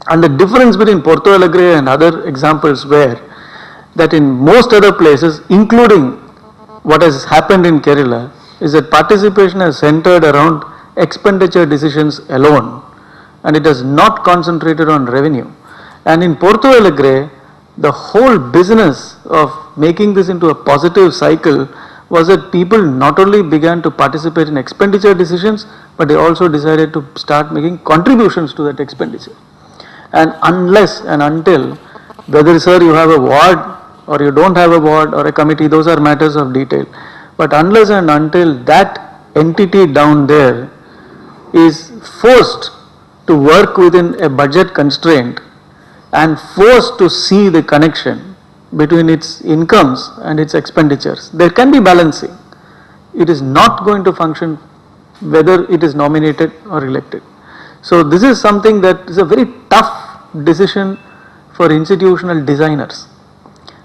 And the difference between Porto Alegre and other examples were that in most other places, including what has happened in Kerala, is that participation has centered around expenditure decisions alone, and it has not concentrated on revenue. And in Porto Alegre, the whole business of making this into a positive cycle was that people not only began to participate in expenditure decisions, but they also decided to start making contributions to that expenditure. And unless and until, whether sir you have a ward or you don't have a ward or a committee, those are matters of detail. But unless and until that entity down there is forced to work within a budget constraint and forced to see the connection between its incomes and its expenditures, there can be balancing. It is not going to function whether it is nominated or elected. So this is something that is a very tough decision for institutional designers.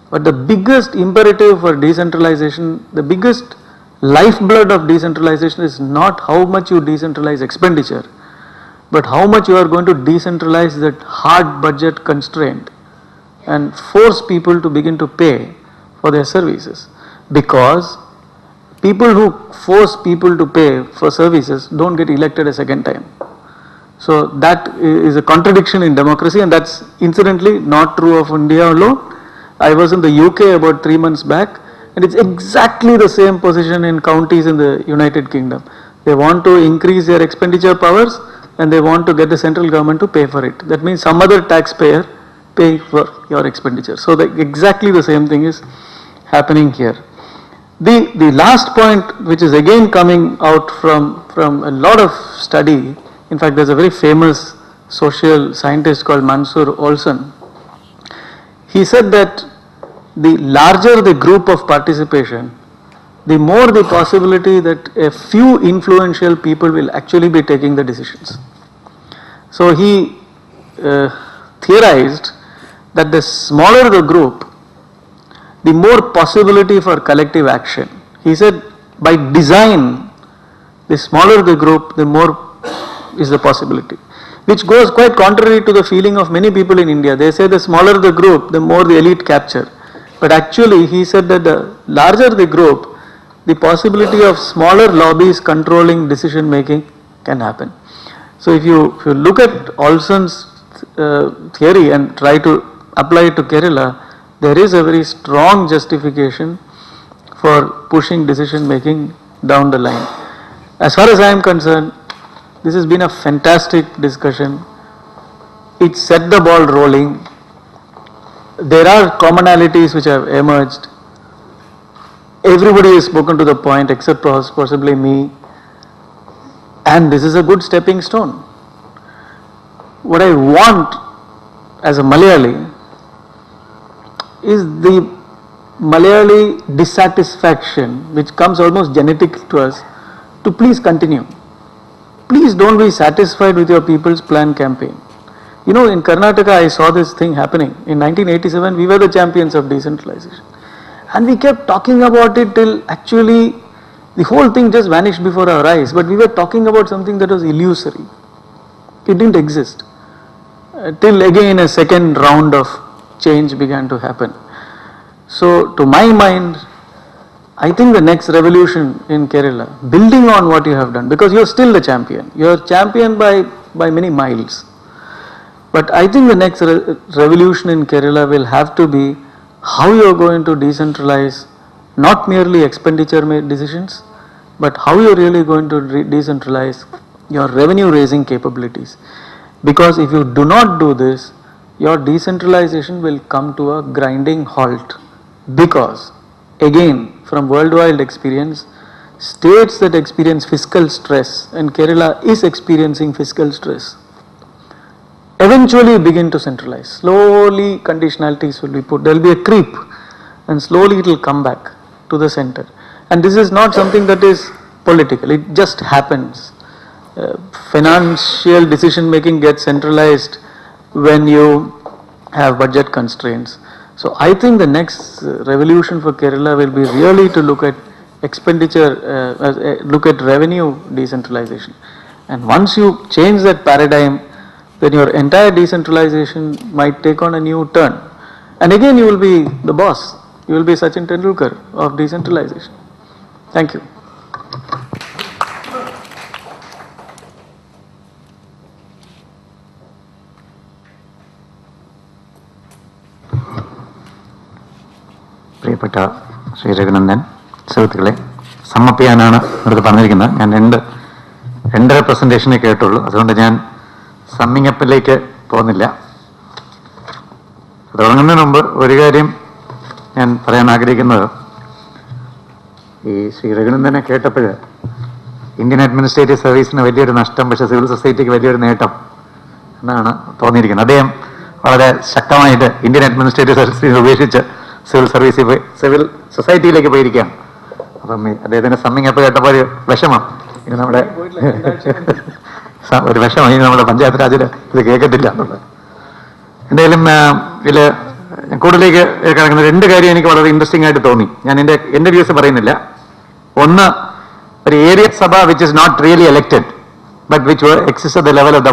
But the biggest imperative for decentralization, the biggest lifeblood of decentralization is not how much you decentralize expenditure, but how much you are going to decentralize that hard budget constraint and force people to begin to pay for their services. Because people who force people to pay for services don't get elected a second time. So that is a contradiction in democracy, and that's incidentally not true of India alone. I was in the UK about 3 months back, and it's exactly the same position in counties in the United Kingdom. They want to increase their expenditure powers and they want to get the central government to pay for it. That means some other taxpayer pay for your expenditure. So exactly the same thing is happening here. The last point, which is again coming out from a lot of study, in fact there's a very famous social scientist called Mansur Olson. He said that the larger the group of participation, the more the possibility that a few influential people will actually be taking the decisions. So he theorized that the smaller the group, the more possibility for collective action. He said by design, the smaller the group, the more is the possibility, which goes quite contrary to the feeling of many people in India. They say the smaller the group, the more the elite capture. But actually he said that the larger the group, the possibility of smaller lobbies controlling decision making can happen. So if you look at Olson's theory and try to apply it to Kerala, there is a very strong justification for pushing decision making down the line. As far as I am concerned, this has been a fantastic discussion. It set the ball rolling. There are commonalities which have emerged. Everybody has spoken to the point except possibly me, and this is a good stepping stone. What I want as a Malayali is the Malayali dissatisfaction, which comes almost genetic to us, to please continue. Please don't be satisfied with your People's Plan campaign. You know, in Karnataka I saw this thing happening. In 1987 we were the champions of decentralization. And we kept talking about it till actually the whole thing just vanished before our eyes. But we were talking about something that was illusory. It didn't exist. Till again a second round of change began to happen. So to my mind, I think the next revolution in Kerala, building on what you have done, because you are still the champion. You are champion by many miles. But I think the next revolution in Kerala will have to be how you are going to decentralize not merely expenditure decisions, but how you are really going to decentralize your revenue raising capabilities. Because if you do not do this, your decentralization will come to a grinding halt. Because again, from worldwide experience, states that experience fiscal stress, and Kerala is experiencing fiscal stress, eventually begin to centralize. Slowly conditionalities will be put. There will be a creep and slowly it will come back to the center. And this is not something that is political, it just happens. Financial decision making gets centralized when you have budget constraints. So I think the next revolution for Kerala will be really to look at expenditure, look at revenue decentralization. And once you change that paradigm, then your entire decentralization might take on a new turn. And again, you will be the boss. You will be Sachin Tendulkar of decentralization. Thank you. പ്രിയപ്പെട്ട ശ്രീ രഘുനന്ദൻ, സുഹൃത്തുക്കളെ, sum up ചെയ്യാനാണ് ഇവിടുത്തെ പറഞ്ഞിരിക്കുന്നത്. ഞാൻ രണ്ടര പ്രസന്റേഷനെ കേട്ടുള്ളൂ, അതുകൊണ്ട് ഞാൻ summing അപ്പിലേക്ക് പോകുന്നില്ല. തുടങ്ങുന്നതിന് മുമ്പ് ഒരു കാര്യം ഞാൻ പറയാൻ ആഗ്രഹിക്കുന്നത്, ഈ ശ്രീ രഘുനന്ദനെ കേട്ടപ്പോൾ ഇന്ത്യൻ അഡ്മിനിസ്ട്രേറ്റീവ് സർവീസിന് വലിയൊരു നഷ്ടം, പക്ഷേ സിവിൽ സൊസൈറ്റിക്ക് വലിയൊരു നേട്ടം എന്നാണ് തോന്നിയിരിക്കുന്നത്. അദ്ദേഹം വളരെ ശക്തമായിട്ട് ഇന്ത്യൻ അഡ്മിനിസ്ട്രേറ്റീവ് സർവീസിനെ ഉപേക്ഷിച്ച് സിവിൽ സൊസൈറ്റിയിലേക്ക് പോയിരിക്കുകയാണ്. അപ്പം അദ്ദേഹത്തിന്റെ സമ്മിങ് അപ്പ് കേട്ടപ്പോൾ ഒരു വിഷമം, ഇനി നമ്മുടെ ഒരു വിഷമം, ഇനി നമ്മുടെ പഞ്ചായത്ത് രാജിൽ ഇത് കേൾക്കത്തില്ല എന്നുള്ളത്. എന്തായാലും ഇതിൽ കൂടുതലേക്ക് കിടക്കുന്ന രണ്ട് കാര്യം എനിക്ക് വളരെ ഇൻട്രസ്റ്റിംഗ് ആയിട്ട് തോന്നി. ഞാൻ എൻ്റെ വ്യൂസ് പറയുന്നില്ല. ഒന്ന്, ഒരു ഏരിയ സഭ which is not really elected but which exist at the level of the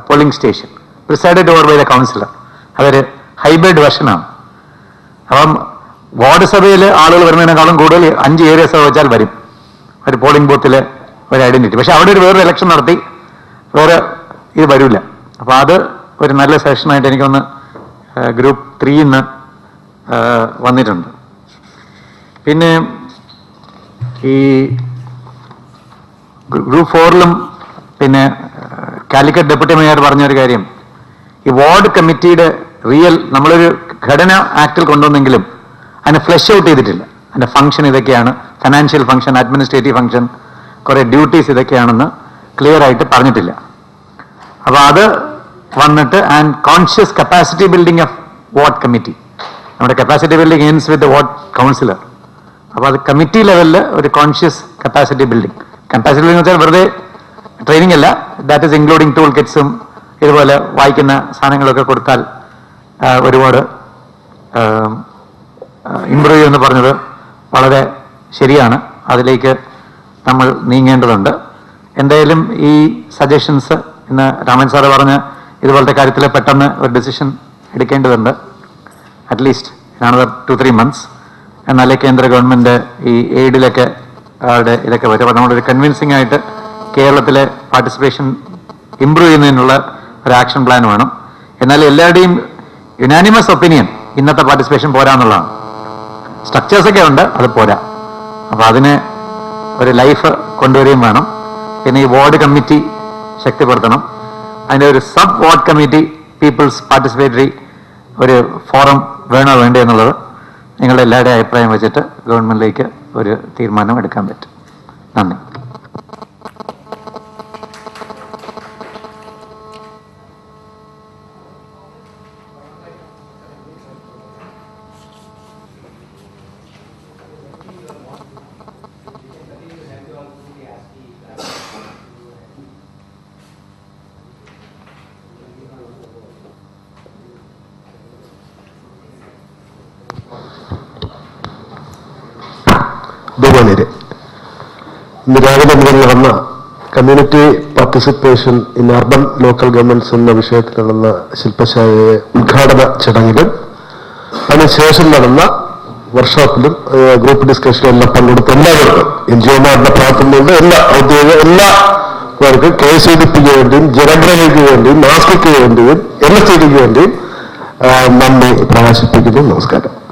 polling station presided over by the councillor. അതൊരു ഹൈബ്രിഡ് വെർഷനാണ്. അപ്പം വാർഡ് സഭയിൽ ആളുകൾ വരുന്നതിനേക്കാളും കൂടുതൽ 5 ഏരിയ സഭ വെച്ചാൽ വരും ഒരു പോളിംഗ് ബൂത്തിൽ ഒരു ഐഡന്റിറ്റി. പക്ഷെ അവിടെ ഒരു വേറൊരു ഇലക്ഷൻ നടത്തി വേറെ ഇത് വരില്ല. അപ്പോൾ അത് ഒരു നല്ല സെഷനായിട്ട് എനിക്കൊന്ന് ഗ്രൂപ്പ് 3 വന്നിട്ടുണ്ട്. പിന്നെ ഈ ഗ്രൂപ്പ് 4 പിന്നെ കാലിക്കറ്റ് ഡെപ്യൂട്ടി മേയർ പറഞ്ഞൊരു കാര്യം, ഈ വാർഡ് കമ്മിറ്റിയുടെ റിയൽ നമ്മളൊരു ഘടന ആക്ടിൽ കൊണ്ടുവന്നെങ്കിലും അതിനെ ഫ്ലഷ് ഔട്ട് ചെയ്തിട്ടില്ല. അതിൻ്റെ ഫംഗ്ഷൻ ഇതൊക്കെയാണ്, ഫിനാൻഷ്യൽ ഫംഗ്ഷൻ, അഡ്മിനിസ്ട്രേറ്റീവ് ഫംഗ്ഷൻ, കുറേ ഡ്യൂട്ടീസ് ഇതൊക്കെയാണെന്ന് ക്ലിയർ ആയിട്ട് പറഞ്ഞിട്ടില്ല. അപ്പോൾ അത് വന്നിട്ട് and conscious capacity building of ward committee. നമ്മുടെ കപ്പാസിറ്റി ബിൽഡിംഗ് എയിംസ് വിത്ത് വാർഡ് കൗൺസിലർ. അപ്പോൾ അത് കമ്മിറ്റി ലെവലിൽ ഒരു conscious capacity building. Capacity building വെച്ചാൽ വെറുതെ ട്രെയിനിങ് അല്ല, ദാറ്റ് ഈസ് ഇൻക്ലൂഡിങ് ടൂൾ കിറ്റ്സും ഇതുപോലെ വായിക്കുന്ന സാധനങ്ങളൊക്കെ കൊടുത്താൽ ഒരുപാട് ഇംപ്രൂവ് ചെയ്യുമെന്ന് പറഞ്ഞത് വളരെ ശരിയാണ്. അതിലേക്ക് നമ്മൾ നീങ്ങേണ്ടതുണ്ട്. എന്തായാലും ഈ സജഷൻസ് ഇന്ന് രാമൻ സാറ് പറഞ്ഞ ഇതുപോലത്തെ കാര്യത്തിൽ പെട്ടെന്ന് ഒരു ഡിസിഷൻ എടുക്കേണ്ടതുണ്ട്. At least another 2-3 months. എന്നാലേ കേന്ദ്ര ഗവൺമെൻറ് ഈ എയ്ഡിലൊക്കെ ഇതൊക്കെ വരും. അപ്പോൾ നമ്മളൊരു കൺവിൻസിംഗ് ആയിട്ട് കേരളത്തിലെ പാർട്ടിസിപ്പേഷൻ ഇംപ്രൂവ് ചെയ്യുന്നതിനുള്ള ഒരു ആക്ഷൻ പ്ലാൻ വേണം. എന്നാൽ എല്ലാവരുടെയും യുനാനിമസ് ഒപ്പീനിയൻ ഇന്നത്തെ പാർട്ടിസിപ്പേഷൻ പോരാന്നുള്ളതാണ്. സ്ട്രക്ചേഴ്സൊക്കെ ഉണ്ട്, അത് പോരാ. അപ്പോൾ അതിന് ഒരു ലൈഫ് കൊണ്ടുവരികയും വേണം. പിന്നെ ഈ വാർഡ് കമ്മിറ്റി ശക്തിപ്പെടുത്തണം. അതിൻ്റെ ഒരു sub ward committee people's participatory ഒരു ഫോറം വേണോ വേണ്ടേ എന്നുള്ളത് നിങ്ങളുടെ എല്ലാവരുടെയും അഭിപ്രായം വെച്ചിട്ട് ഗവൺമെൻറ്റിലേക്ക് ഒരു തീരുമാനം എടുക്കാൻ പറ്റും. നന്ദി. ബഹുമാന്യരെ, ഇന്ന് രാവിലെ മുതൽ നടന്ന community participation in urban local governments എന്ന വിഷയത്തിൽ നടന്ന ശില്പശാലയെ ഉദ്ഘാടന ചടങ്ങിലും അതിനുശേഷം നടന്ന വർക്ക്ഷോപ്പിലും ഗ്രൂപ്പ് ഡിസ്കഷനും എല്ലാം പങ്കെടുത്ത എല്ലാവർക്കും, NGOമാരുടെ ഭാഗത്തുനിന്നുണ്ട് എല്ലാ ഔദ്യോഗിക എല്ലാവർക്കും, KSDPക്ക് വേണ്ടിയും ജനഗ്രഹയ്ക്ക് വേണ്ടിയും മാസ്കിക്ക് വേണ്ടിയും NSTDക്ക് വേണ്ടിയും നന്ദി പ്രകാശിപ്പിക്കുന്നു. നമസ്കാരം.